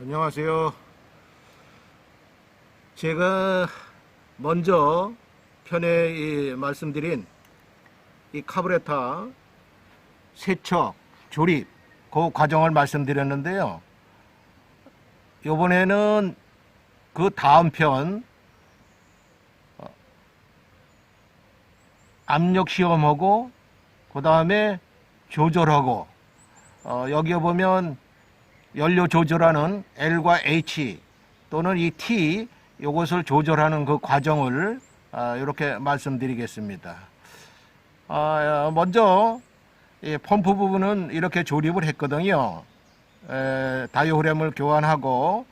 안녕하세요. 제가 먼저 편에 말씀드린 이 카브레타 세척, 조립 그 과정을 말씀드렸는데요. 이번에는 그 다음 편 압력 시험하고 그 다음에 조절하고 여기에 보면 연료 조절하는 L과 H 또는 이 T 이것을 조절하는 그 과정을 이렇게 말씀드리겠습니다. 먼저 이 펌프 부분은 이렇게 조립을 했거든요. 다이오프램을 교환하고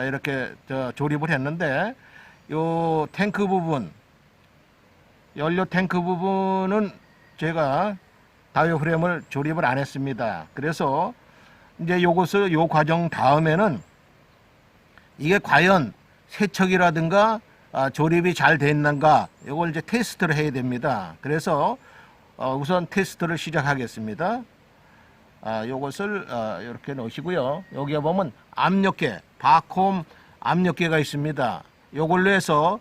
이렇게 조립을 했는데 요 탱크 부분, 연료 탱크 부분은 제가 다이오프램을 조립을 안 했습니다. 그래서 이제 요것을 요 과정 다음에는 이게 과연 세척이라든가 조립이 잘 됐는가 이걸 이제 테스트를 해야 됩니다. 그래서 우선 테스트를 시작하겠습니다. 요것을 이렇게 넣으시고요. 여기에 보면 압력계, 바콤 압력계가 있습니다. 요걸로 해서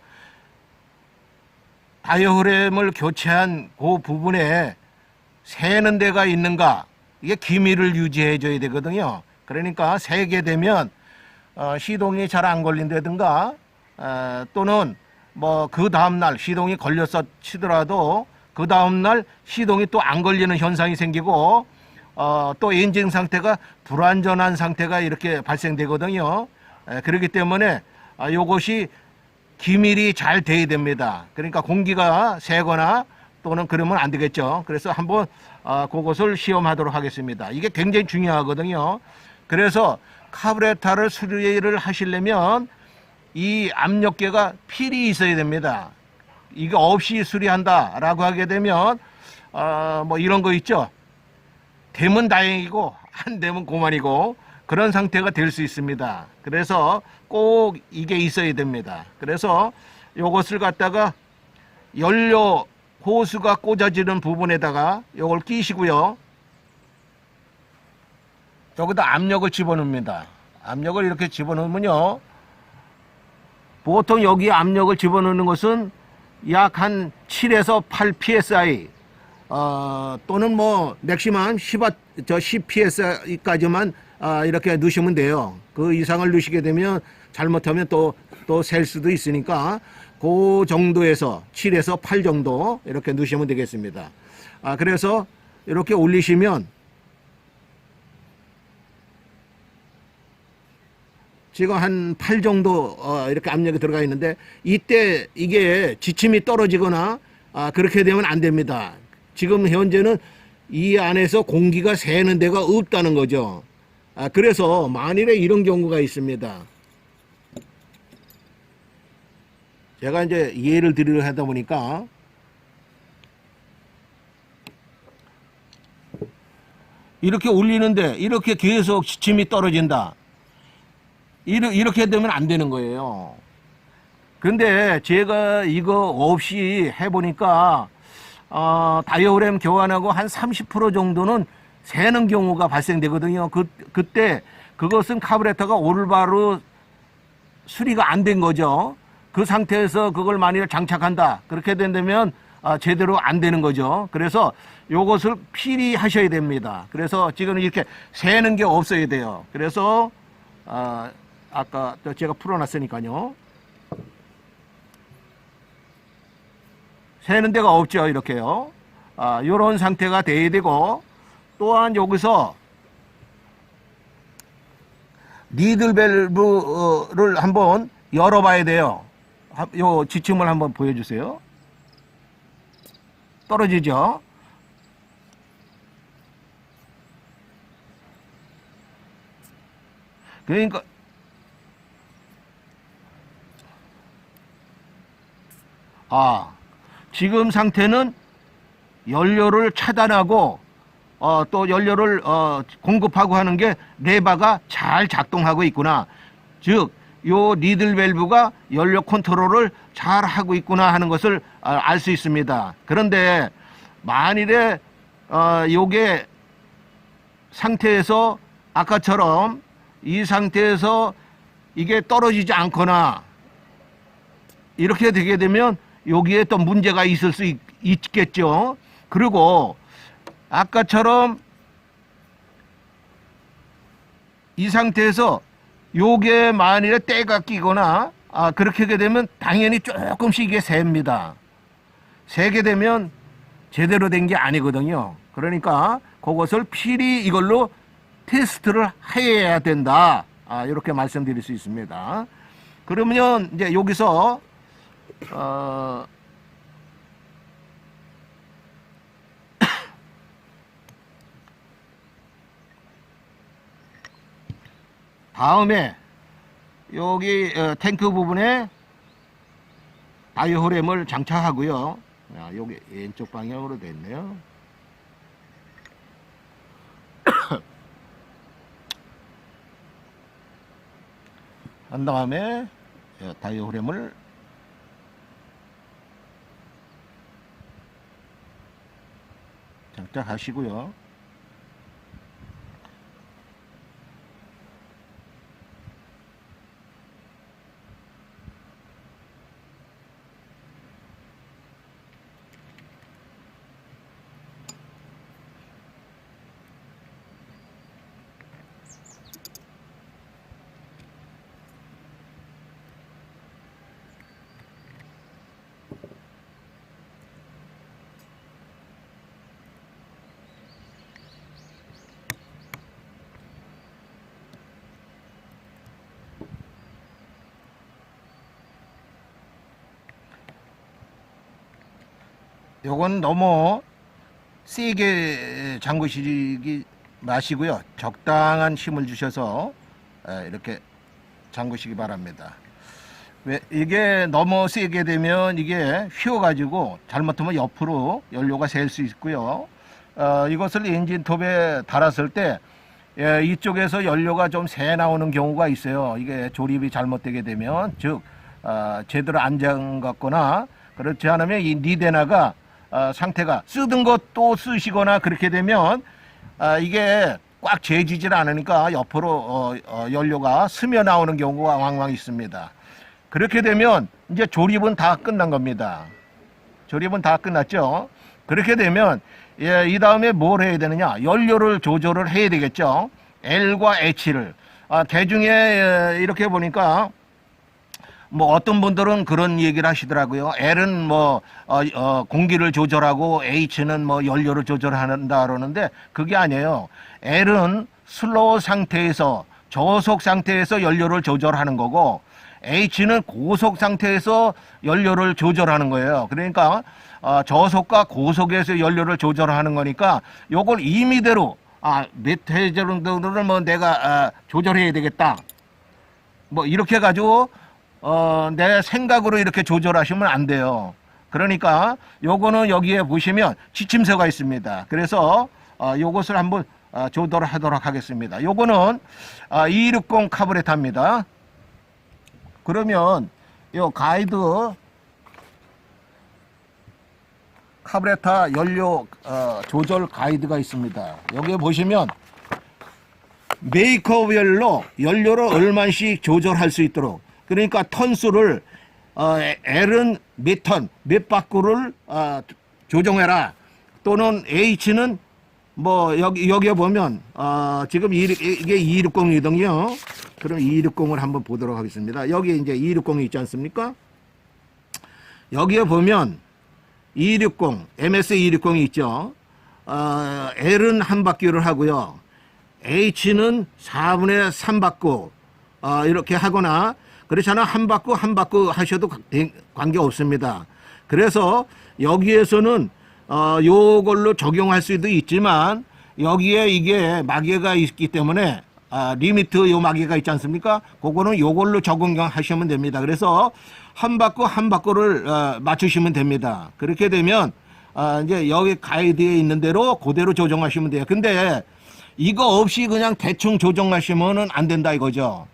다이오프램을 교체한 그 부분에 새는 데가 있는가 이게 기밀을 유지해 줘야 되거든요. 그러니까 새게 되면 시동이 잘 안 걸린다든가 또는 뭐 그 다음날 시동이 걸렸어 치더라도 그 다음날 시동이 또 안 걸리는 현상이 생기고 또 엔진 상태가 불완전한 상태가 이렇게 발생되거든요. 그렇기 때문에 요것이 기밀이 잘 돼야 됩니다. 그러니까 공기가 새거나 또는 그러면 안 되겠죠. 그래서 한번 그것을 시험하도록 하겠습니다. 이게 굉장히 중요하거든요. 그래서 카브레타를 수리를 하시려면 이 압력계가 필히 있어야 됩니다. 이거 없이 수리한다 라고 하게 되면 뭐 이런 거 있죠. 되면 다행이고 안 되면 고만이고 그런 상태가 될 수 있습니다. 그래서 꼭 이게 있어야 됩니다. 그래서 요것을 갖다가 연료 호수가 꽂아지는 부분에다가 요걸 끼시고요. 여기다 압력을 집어넣습니다. 압력을 이렇게 집어넣으면요. 보통 여기 압력을 집어넣는 것은 약 한 7에서 8 psi 또는 뭐 맥시멈 10 psi까지만 이렇게 넣으시면 돼요. 그 이상을 넣으시게 되면 잘못하면 또 셀 수도 있으니까 그 정도에서 7에서 8 정도 이렇게 넣으시면 되겠습니다. 그래서 이렇게 올리시면 지금 한 8 정도 이렇게 압력이 들어가 있는데 이때 이게 지침이 떨어지거나 그렇게 되면 안 됩니다. 지금 현재는 이 안에서 공기가 새는 데가 없다는 거죠. 그래서 만일에 이런 경우가 있습니다. 제가 이제 예를 들으려 하다 보니까 이렇게 올리는데 이렇게 계속 지침이 떨어진다. 이렇게 되면 안 되는 거예요. 근데 제가 이거 없이 해보니까 다이오프램 교환하고 한 30% 정도는 새는 경우가 발생되거든요. 그때 그것은 카브레터가 올바로 수리가 안 된 거죠. 그 상태에서 그걸 만일 장착한다 그렇게 된다면 제대로 안 되는 거죠. 그래서 요것을 필히 하셔야 됩니다. 그래서 지금 이렇게 새는 게 없어야 돼요. 그래서 아까 제가 풀어놨으니까요. 새는 데가 없죠. 이렇게요. 요런 상태가 돼야 되고 또한 여기서 니들 밸브를 한번 열어봐야 돼요. 요 지침을 한번 보여주세요. 떨어지죠. 그러니까 지금 상태는 연료를 차단하고 또 연료를 공급하고 하는 게 레바가 잘 작동하고 있구나. 즉, 요 니들 밸브가 연료 컨트롤을 잘 하고 있구나 하는 것을 알 수 있습니다. 그런데 만일에 요게 상태에서 아까처럼 이 상태에서 이게 떨어지지 않거나 이렇게 되게 되면 여기에 또 문제가 있을 수 있겠죠. 그리고 아까처럼 이 상태에서 요게 만일에 때가 끼거나 그렇게 하게 되면 당연히 조금씩 이게 셉니다. 세게 되면 제대로 된 게 아니거든요. 그러니까 그것을 필히 이걸로 테스트를 해야 된다. 이렇게 말씀드릴 수 있습니다. 그러면 이제 여기서 다음에 여기 탱크 부분에 다이어프램을 장착하고요. 여기 왼쪽 방향으로 됐네요. 한 다음에 다이어프램을 장착하시고요. 요건 너무 세게 잠그시기 마시고요. 적당한 힘을 주셔서 이렇게 잠그시기 바랍니다. 왜 이게 너무 세게 되면 이게 휘어가지고 잘못하면 옆으로 연료가 셀 수 있고요. 이것을 엔진톱에 달았을 때 이쪽에서 연료가 좀 새 나오는 경우가 있어요. 이게 조립이 잘못되게 되면, 즉 제대로 안 잠갔거나 그렇지 않으면 이 니데나가 상태가 쓰던 것도 쓰시거나 그렇게 되면 이게 꽉 재지질 않으니까 옆으로 연료가 스며 나오는 경우가 왕왕 있습니다. 그렇게 되면 이제 조립은 다 끝난 겁니다. 조립은 다 끝났죠. 그렇게 되면 이 다음에 뭘 해야 되느냐, 연료를 조절을 해야 되겠죠. L과 H를 대중에 이렇게 보니까 뭐 어떤 분들은 그런 얘기를 하시더라고요. L은 뭐 공기를 조절하고 H는 뭐 연료를 조절한다 그러는데 그게 아니에요. L은 슬로우 상태에서 저속 상태에서 연료를 조절하는 거고, H는 고속 상태에서 연료를 조절하는 거예요. 그러니까 저속과 고속에서 연료를 조절하는 거니까 요걸 임의대로 몇 회 정도는 뭐 내가 조절해야 되겠다, 뭐 이렇게 해가지고 내 생각으로 이렇게 조절하시면 안 돼요. 그러니까 요거는 여기에 보시면 지침서가 있습니다. 그래서 요것을 한번 조절을 하도록 하겠습니다. 요거는 260 카브레타입니다. 그러면 요 가이드 카브레타 연료 조절 가이드가 있습니다. 여기에 보시면 메이커별로 연료를 얼마씩 조절할 수 있도록, 그러니까 턴수를 L은 몇 턴, 몇 바퀴를 조정해라, 또는 H는 뭐 여기에 보면 지금 이게 260이거든요. 그럼 260을 한번 보도록 하겠습니다. 여기 이제 260이 있지 않습니까? 여기에 보면 260, MS 260이 있죠. L은 한 바퀴를 하고요. H는 4분의 3 바퀴 이렇게 하거나, 그렇잖아 한 바퀴 하셔도 관계 없습니다. 그래서 여기에서는 요걸로 적용할 수도 있지만 여기에 이게 마개가 있기 때문에 리미트 요 마개가 있지 않습니까? 그거는 요걸로 적용하시면 됩니다. 그래서 한 바퀴를 맞추시면 됩니다. 그렇게 되면 이제 여기 가이드에 있는 대로 그대로 조정하시면 돼요. 근데 이거 없이 그냥 대충 조정하시면은 안 된다 이거죠.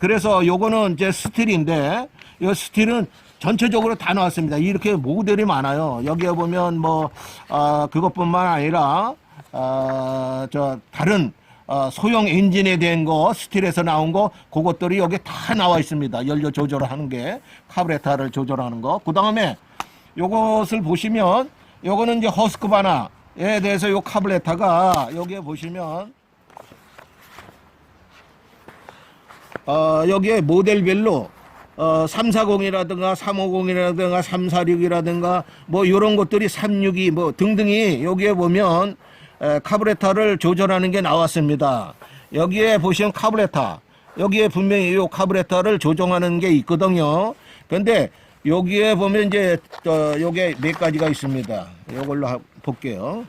그래서 요거는 이제 스틸인데, 이 스틸은 전체적으로 다 나왔습니다. 이렇게 모델이 많아요. 여기에 보면 뭐 그것뿐만 아니라 다른 소형 엔진에 대한 거, 스틸에서 나온 거, 그것들이 여기 다 나와 있습니다. 연료 조절하는 게, 카브레타를 조절하는 거. 그 다음에 요것을 보시면, 요거는 이제 허스크바나에 대해서 요 카브레타가 여기에 보시면, 여기에 모델별로 340이라든가 350이라든가 346이라든가 뭐 이런 것들이 362 뭐 등등이 여기에 보면 카브레타를 조절하는 게 나왔습니다. 여기에 보시면 카브레타, 여기에 분명히 이 카브레타를 조정하는 게 있거든요. 근데 여기에 보면 이제 요게 몇 가지가 있습니다. 이걸로 볼게요.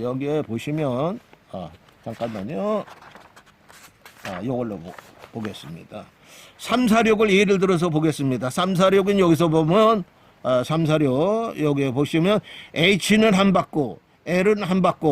여기에 보시면 잠깐만요. 요걸로 보겠습니다. 346을 예를 들어서 보겠습니다. 346은 여기서 보면 346 여기에 보시면 H는 한 바퀴, L은 한 바퀴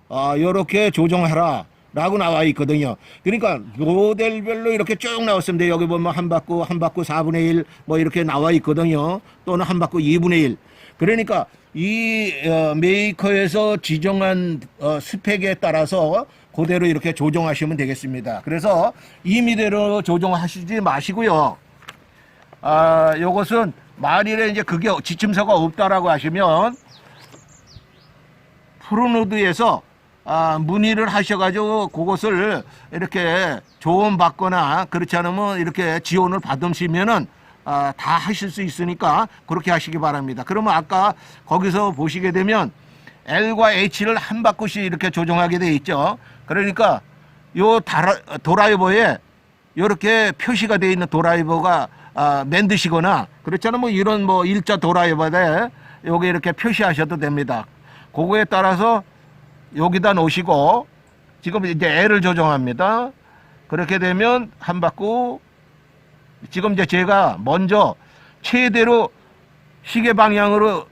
요렇게 조정하라 라고 나와 있거든요. 그러니까 모델별로 이렇게 쭉 나왔습니다. 여기 보면 한 바퀴 4분의 1 뭐 이렇게 나와 있거든요. 또는 한 바퀴 2분의 1. 그러니까 이 메이커에서 지정한 스펙에 따라서 그대로 이렇게 조정하시면 되겠습니다. 그래서 임의대로 조정하시지 마시고요. 요것은 만일에 이제 그게 지침서가 없다라고 하시면 프로노드에서 문의를 하셔가지고 그것을 이렇게 조언받거나 그렇지 않으면 이렇게 지원을 받으시면은 다 하실 수 있으니까 그렇게 하시기 바랍니다. 그러면 아까 거기서 보시게 되면 L과 H를 한 바퀴씩 이렇게 조정하게 되어 있죠. 그러니까 요 드라이버에 이렇게 표시가 되어 있는 드라이버가 만드시거나 그렇지 않으면 뭐 이런 뭐 일자 드라이버에 여기 이렇게 표시하셔도 됩니다. 그거에 따라서 여기다 놓으시고 지금 이제 L을 조정합니다. 그렇게 되면 한 바퀴 지금 이제 제가 먼저 최대로 시계 방향으로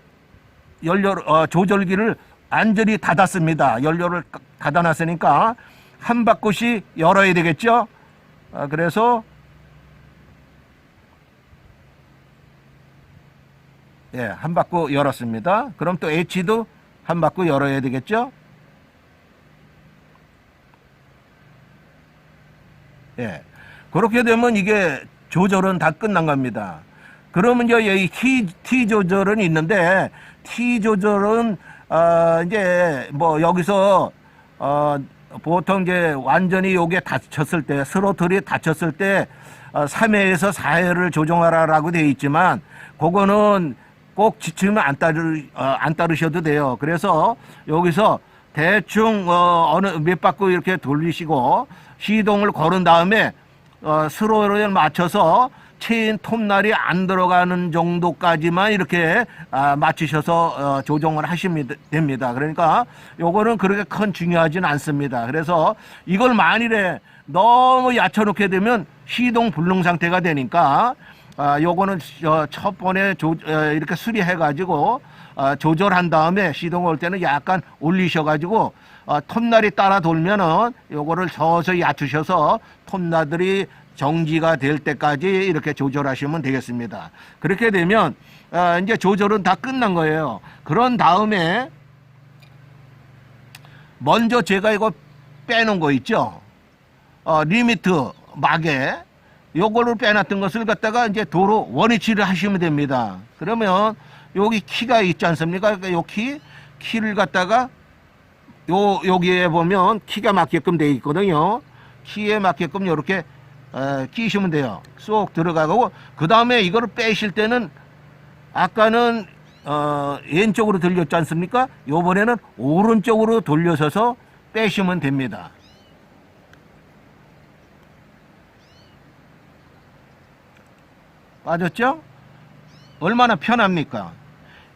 연료 조절기를 완전히 닫았습니다. 연료를 닫아놨으니까 한 바퀴씩 열어야 되겠죠. 그래서 한 바퀴 열었습니다. 그럼 또 H도 한 바퀴 열어야 되겠죠. 그렇게 되면 이게 조절은 다 끝난 겁니다. 그러면 이제 이 T 조절은 있는데 T 조절은 이제 뭐 여기서 보통 이제 완전히 요게 닫혔을 때 스로틀이 닫혔을 때 3회에서 4회를 조정하라라고 되어 있지만 그거는 꼭 지침을 안 따르셔도 돼요. 그래서 여기서 대충 어느 몇 바퀴 이렇게 돌리시고 시동을 걸은 다음에 스로틀을 맞춰서 체인 톱날이 안 들어가는 정도까지만 이렇게 맞추셔서 조정을 하시면 됩니다. 그러니까 요거는 그렇게 큰 중요하진 않습니다. 그래서 이걸 만일에 너무 얕춰놓게 되면 시동 불능 상태가 되니까 요거는 첫 번에 이렇게 수리해 가지고 조절한 다음에 시동 올 때는 약간 올리셔 가지고 톱날이 따라 돌면은 요거를 서서히 얕추셔서 톱날들이 정지가 될 때까지 이렇게 조절하시면 되겠습니다. 그렇게 되면 이제 조절은 다 끝난 거예요. 그런 다음에 먼저 제가 이거 빼놓은 거 있죠. 리미트 마개 요거를 빼놨던 것을 갖다가 이제 도로 원위치를 하시면 됩니다. 그러면 여기 키가 있지 않습니까? 요 키를 갖다가 여기에 보면 키가 맞게끔 되어 있거든요. 키에 맞게끔 이렇게 끼시면 돼요. 쏙 들어가고 그 다음에 이거를 빼실 때는 아까는 왼쪽으로 돌렸지 않습니까? 요번에는 오른쪽으로 돌려서서 빼시면 됩니다. 빠졌죠? 얼마나 편합니까?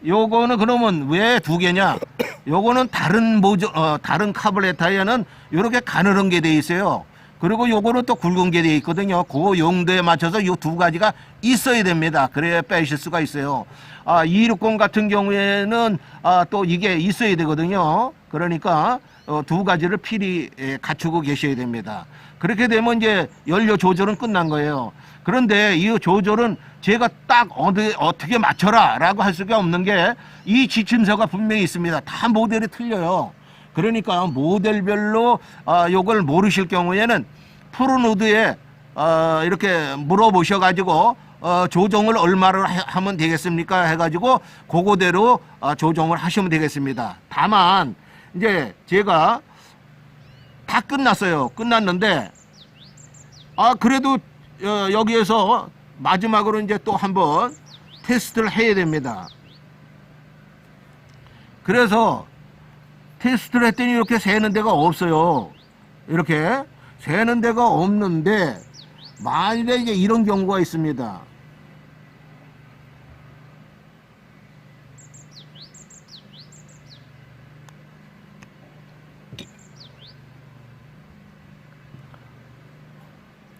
요거는 그러면 왜 두 개냐? 요거는 다른 카브레타에는 이렇게 가늘은 게 돼 있어요. 그리고 요거는 또 굵은 게 돼 있거든요. 그 용도에 맞춰서 이 두 가지가 있어야 됩니다. 그래야 빼실 수가 있어요. 260 같은 경우에는 또 이게 있어야 되거든요. 그러니까 두 가지를 필히 갖추고 계셔야 됩니다. 그렇게 되면 이제 연료 조절은 끝난 거예요. 그런데 이 조절은 제가 딱 어떻게 맞춰라 라고 할 수가 없는 게 이 지침서가 분명히 있습니다. 다 모델이 틀려요. 그러니까 모델별로 요걸 모르실 경우에는 프로노드에 이렇게 물어보셔가지고 조정을 얼마를 하면 되겠습니까 해가지고 그거대로 조정을 하시면 되겠습니다. 다만 이제 제가 다 끝났어요. 끝났는데 그래도 여기에서 마지막으로 이제 또 한번 테스트를 해야 됩니다. 그래서 테스트를 했더니 이렇게 새는 데가 없어요. 이렇게 새는 데가 없는데 만일에 이제 이런 경우가 있습니다.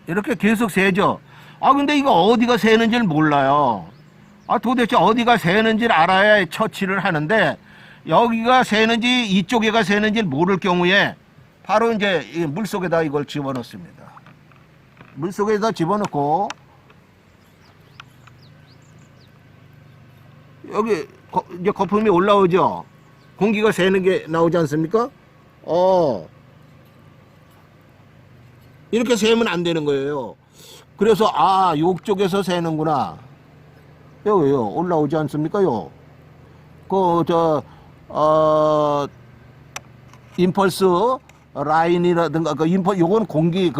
이렇게 계속 새죠. 근데 이거 어디가 새는지를 몰라요. 도대체 어디가 새는지를 알아야 처치를 하는데 여기가 새는지 이쪽에가 새는지를 모를 경우에 바로 이제 물속에다 이걸 집어넣습니다. 물속에다 집어넣고 여기 이제 거품이 올라오죠. 공기가 새는 게 나오지 않습니까? 이렇게 새면 안 되는 거예요. 그래서 요쪽에서 새는구나. 여기요 올라오지 않습니까? 임펄스 라인이라든가 요건 공기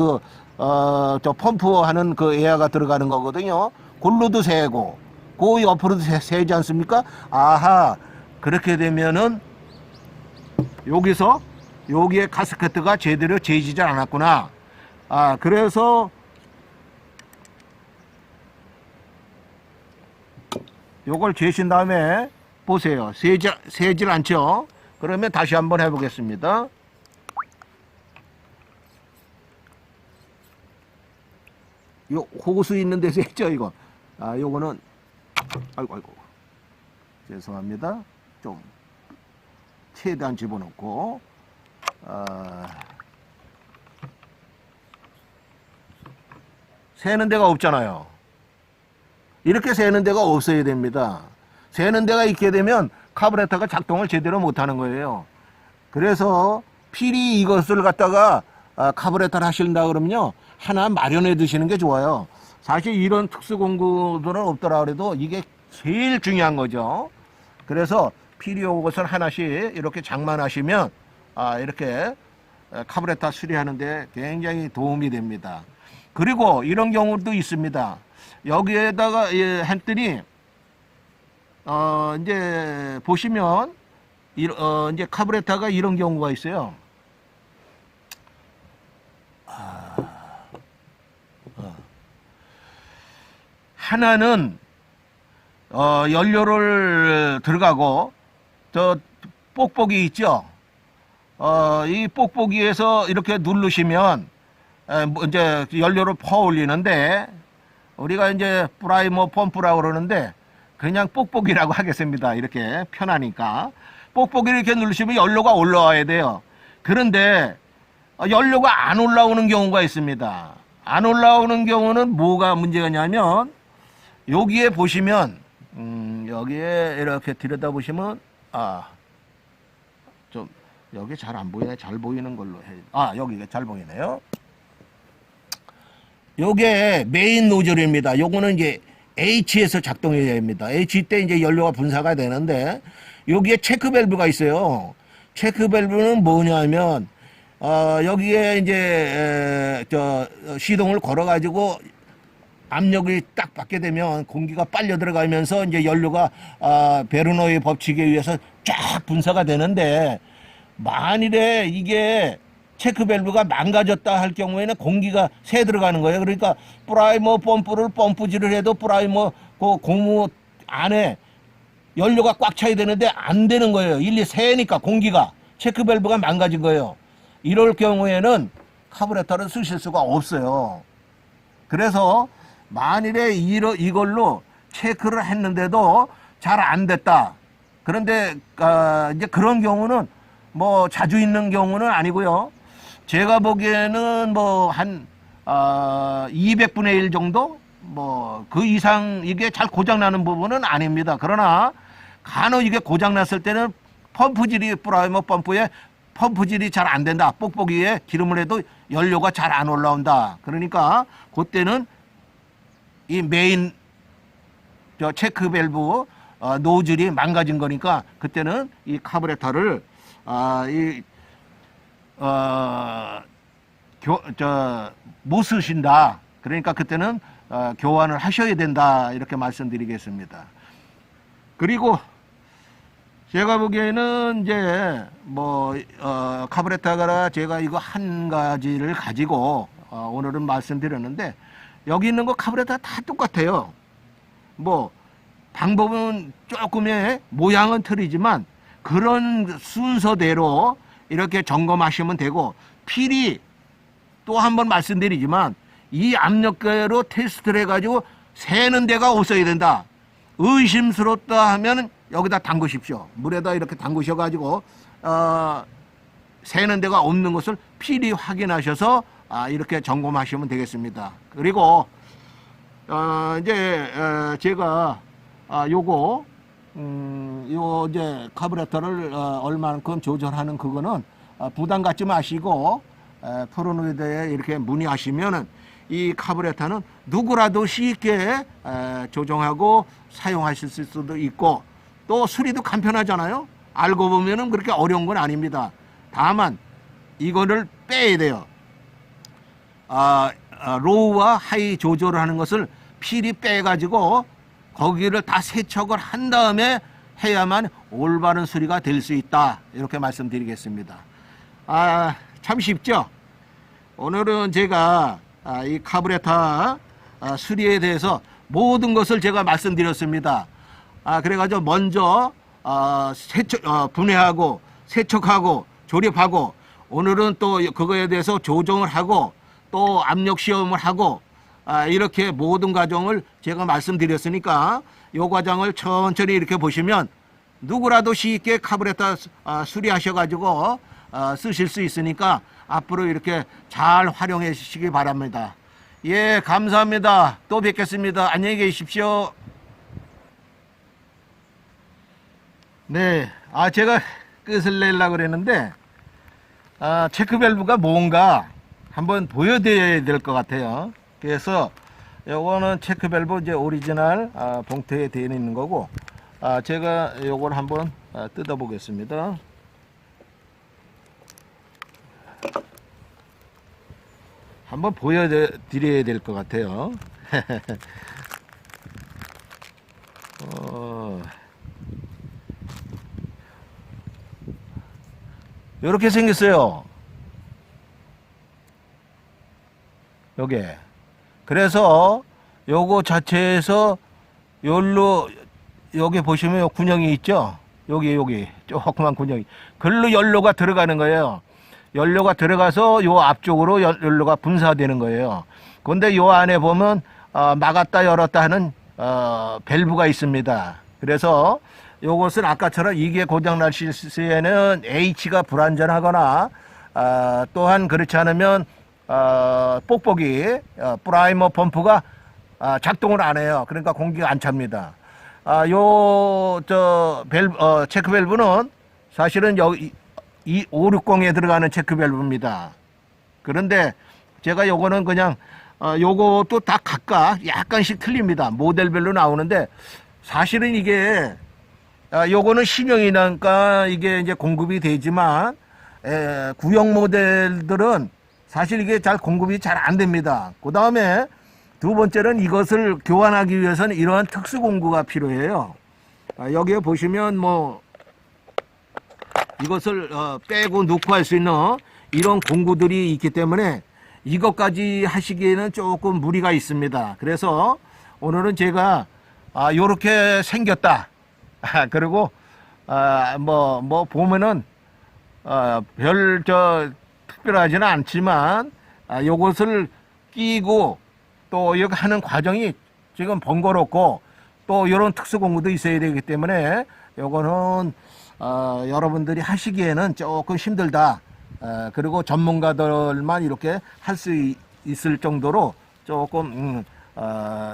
펌프하는 에어가 들어가는 거거든요. 골로도 새고 그 옆으로도 새지 않습니까? 그렇게 되면은 여기에 가스켓가 제대로 재지지 않았구나. 그래서 요걸 재신 다음에 보세요. 새질 않죠? 그러면 다시 한번 해보겠습니다. 요 호수 있는 데서 했죠, 이거. 요거는 아이고 죄송합니다. 좀 최대한 집어넣고 새는 데가 없잖아요. 이렇게 새는 데가 없어야 됩니다. 새는 데가 있게 되면 카브레터가 작동을 제대로 못하는 거예요. 그래서 필히 이것을 갖다가 카브레터를 하신다 그러면요, 하나 마련해 두시는 게 좋아요. 사실 이런 특수 공구들은 없더라 그래도 이게 제일 중요한 거죠. 그래서 필요 것을 하나씩 이렇게 장만하시면 이렇게 카브레터 수리하는데 굉장히 도움이 됩니다. 그리고 이런 경우도 있습니다. 여기에다가 했더니 이제 보시면 이제 카브레터가 이런 경우가 있어요. 하나는 연료를 들어가고 저 뽁뽁이 있죠. 이 뽁뽁이에서 이렇게 누르시면 이제 연료를 퍼 올리는데 우리가 이제 프라이머 펌프라고 그러는데 그냥 뽁뽁이라고 하겠습니다. 이렇게 편하니까 뽁뽁이를 이렇게 누르시면 연료가 올라와야 돼요. 그런데 연료가 안 올라오는 경우가 있습니다. 안 올라오는 경우는 뭐가 문제냐면 여기에 보시면 여기에 이렇게 들여다보시면 좀 여기 잘 안 보이네. 잘 보이는 걸로 해. 여기가 잘 보이네요. 요게 메인 노즐입니다. 요거는 이제 H에서 작동해야 됩니다. H 때 이제 연료가 분사가 되는데 여기에 체크 밸브가 있어요. 체크 밸브는 뭐냐면 여기에 이제 시동을 걸어 가지고 압력을 딱 받게 되면 공기가 빨려 들어가면서 이제 연료가 베르노의 법칙에 의해서 쫙 분사가 되는데 만일에 이게 체크 밸브가 망가졌다 할 경우에는 공기가 새 들어가는 거예요. 그러니까 프라이머 펌프를 펌프질을 해도 프라이머 그 고무 안에 연료가 꽉 차야 되는데 안 되는 거예요. 일리 새니까 공기가 체크 밸브가 망가진 거예요. 이럴 경우에는 카브레터를 쓰실 수가 없어요. 그래서 만일에 이걸로 체크를 했는데도 잘 안 됐다. 그런데 이제 그런 경우는 뭐 자주 있는 경우는 아니고요. 제가 보기에는 뭐 한 200분의 1 정도 뭐 그 이상 이게 잘 고장나는 부분은 아닙니다. 그러나 간혹 이게 고장났을 때는 펌프질이 프라이머 펌프에 펌프질이 잘 안 된다. 뽁뽁이에 기름을 해도 연료가 잘 안 올라온다. 그러니까 그때는 이 메인 저 체크 밸브 노즐이 망가진 거니까 그때는 이 카브레터를 못 쓰신다. 그러니까 그때는 교환을 하셔야 된다. 이렇게 말씀드리겠습니다. 그리고 제가 보기에는 이제 뭐 카브레터가 제가 이거 한 가지를 가지고 오늘은 말씀드렸는데 여기 있는 거 카브레터 다 똑같아요. 뭐 방법은 조금의 모양은 틀리지만 그런 순서대로 이렇게 점검하시면 되고, 필히 또 한 번 말씀드리지만 이 압력계로 테스트를 해가지고 새는 데가 없어야 된다. 의심스럽다 하면 여기다 담그십시오. 물에다 이렇게 담그셔가지고 새는 데가 없는 것을 필히 확인하셔서 이렇게 점검하시면 되겠습니다. 그리고 이제 제가 요거 요 이제 카브레터를 얼마만큼 조절하는 그거는 부담 갖지 마시고 프로노이드에 이렇게 문의하시면은 이 카브레터는 누구라도 쉽게 조정하고 사용하실 수도 있고, 또 수리도 간편하잖아요. 알고 보면은 그렇게 어려운 건 아닙니다. 다만 이거를 빼야 돼요. 로우와 하이 조절을 하는 것을 필히 빼가지고 거기를 다 세척을 한 다음에 해야만 올바른 수리가 될 수 있다. 이렇게 말씀드리겠습니다. 참 쉽죠? 오늘은 제가 이 카브레터 수리에 대해서 모든 것을 제가 말씀드렸습니다. 그래가지고 먼저 분해하고 세척하고 조립하고, 오늘은 또 그거에 대해서 조정을 하고 또 압력 시험을 하고 이렇게 모든 과정을 제가 말씀드렸으니까 이 과정을 천천히 이렇게 보시면 누구라도 쉽게 카브레터 수리하셔가지고 쓰실 수 있으니까 앞으로 이렇게 잘 활용해 주시기 바랍니다. 예, 감사합니다. 또 뵙겠습니다. 안녕히 계십시오. 네, 제가 끝을 내려고 그랬는데 체크 밸브가 뭔가 한번 보여드려야 될 것 같아요. 그래서 요거는 체크 밸브 이제 오리지널 봉투에 되어 있는 거고, 제가 요걸 한번 뜯어 보겠습니다. 한번 보여드려야 될 것 같아요. 이렇게 생겼어요. 요게. 그래서 요거 자체에서 열로 여기 보시면 요 군형이 있죠. 여기 조그만 군형이. 글로 연료가 들어가는 거예요. 연료가 들어가서 요 앞쪽으로 연료가 분사되는 거예요. 그런데 요 안에 보면 막았다 열었다 하는 밸브가 있습니다. 그래서 요것은 아까처럼 이게 고장날 시에는 H가 불안전하거나 또한 그렇지 않으면 뽁뽁이 프라이머 펌프가 작동을 안 해요. 그러니까 공기가 안 찹니다. 체크 밸브는 사실은 여기 이 560에 들어가는 체크 밸브입니다. 그런데 제가 요거는 그냥 요것도 다 각각 약간씩 틀립니다. 모델별로 나오는데 사실은 이게 요거는 신형이니까 이게 이제 공급이 되지만 구형 모델들은 사실 이게 잘 공급이 잘 안 됩니다. 그 다음에 두 번째는 이것을 교환하기 위해서는 이러한 특수 공구가 필요해요. 여기에 보시면 뭐 이것을 빼고 넣고 할 수 있는 이런 공구들이 있기 때문에 이것까지 하시기에는 조금 무리가 있습니다. 그래서 오늘은 제가 요렇게 생겼다. 그리고 뭐 보면은 별 특별하지는 않지만 요것을 끼고 또 이렇게 하는 과정이 지금 번거롭고 또 이런 특수 공구도 있어야 되기 때문에 요거는 여러분들이 하시기에는 조금 힘들다. 그리고 전문가들만 이렇게 할 수 있을 정도로 조금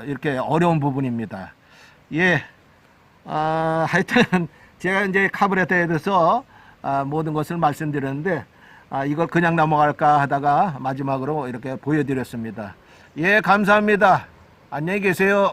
이렇게 어려운 부분입니다. 예, 하여튼 제가 이제 카브레터에 대해서 모든 것을 말씀드렸는데 이걸 그냥 넘어갈까 하다가 마지막으로 이렇게 보여드렸습니다. 예, 감사합니다. 안녕히 계세요.